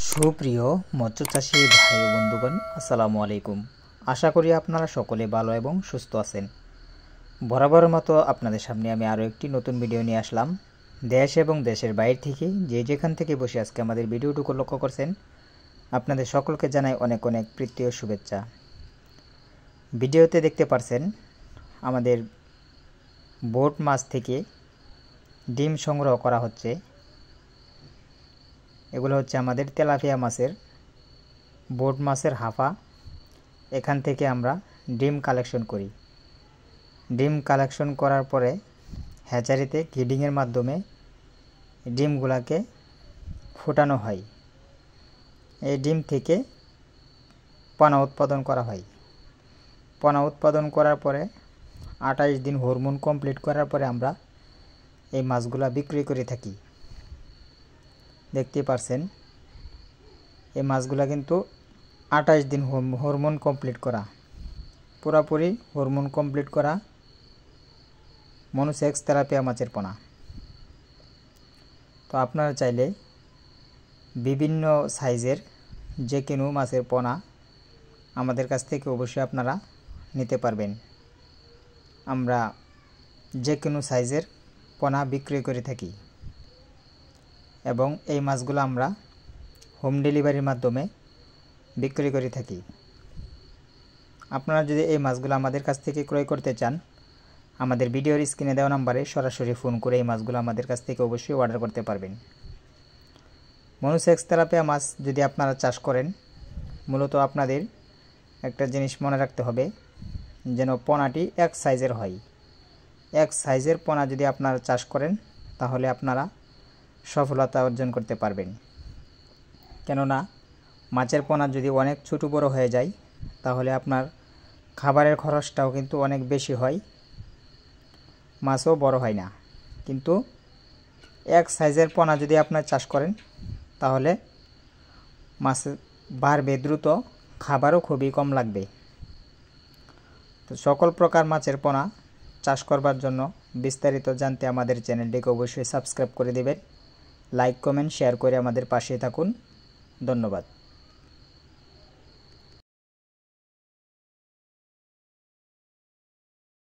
সুপ্রিয় মৎস্যচাষী ভাই ও বন্ধুগণ, আসসালামু আলাইকুম। আশা করি আপনারা সকলে ভালো এবং সুস্থ আছেন। বরাবরের মতো আপনাদের সামনে আমি আরও একটি নতুন ভিডিও নিয়ে আসলাম। দেশ এবং দেশের বাইরে থেকে যে যেখান থেকে বসে আজকে আমাদের ভিডিওটুকু লক্ষ্য করছেন, আপনাদের সকলকে জানাই অনেক অনেক প্রীতি ও শুভেচ্ছা। ভিডিওতে দেখতে পারছেন আমাদের বোট মাছ থেকে ডিম সংগ্রহ করা হচ্ছে। এগুলো হচ্ছে আমাদের তেলাপিয়া মাছের, বোট মাছের হাফা। এখান থেকে আমরা ডিম কালেকশন করি। ডিম কালেকশন করার পরে হ্যাচারিতে গ্রিডিংয়ের মাধ্যমে ডিমগুলাকে ফোটানো হয়। এই ডিম থেকে পোনা উৎপাদন করা হয়। পোনা উৎপাদন করার পরে 28 দিন হরমোন কমপ্লিট করার পরে আমরা এই মাছগুলা বিক্রি করে থাকি। দেখতে পারছেন এই মাছগুলা কিন্তু 28 দিন হরমোন কমপ্লিট করা, পুরোপুরি হরমোন কমপ্লিট করা মনোসেক্স তেলাপিয়া মাছের পোনা। তো আপনারা চাইলে বিভিন্ন সাইজের যে কোনো মাছের পোনা আমাদের কাছ থেকে অবশ্যই আপনারা নিতে পারবেন। আমরা যে কোনো সাইজের পোনা বিক্রি করে থাকি এবং এই মাছগুলো আমরা হোম ডেলিভারির মাধ্যমে বিক্রি করে থাকি। আপনারা যদি এই মাছগুলো আমাদের কাছ থেকে ক্রয় করতে চান, আমাদের ভিডিওর স্ক্রিনে দেওয়া নম্বরে সরাসরি ফোন করে এই মাছগুলো আমাদের কাছ থেকে অবশ্যই অর্ডার করতে পারবেন। মনোসেক্স তেলাপিয়া মাছ যদি আপনারা চাষ করেন, মূলত আপনাদের একটা জিনিস মনে রাখতে হবে, যেন পোনাটি এক সাইজের হয়। এক সাইজের পোনা যদি আপনারা চাষ করেন, তাহলে আপনারা সফলতা অর্জন করতে পারবেন। কেননা মাছের পোনা যদি অনেক ছোটো বড় হয়ে যায়, তাহলে আপনার খাবারের খরচটাও কিন্তু অনেক বেশি হয়, মাছও বড় হয় না। কিন্তু এক সাইজের পোনা যদি আপনার চাষ করেন, তাহলে মাছ বাড়বে দ্রুত, খাবারও খুবই কম লাগবে। তো সকল প্রকার মাছের পোনা চাষ করবার জন্য বিস্তারিত জানতে আমাদের চ্যানেলটিকে অবশ্যই সাবস্ক্রাইব করে দেবেন। লাইক, কমেন্ট, শেয়ার করে আমাদের পাশে থাকুন। ধন্যবাদ।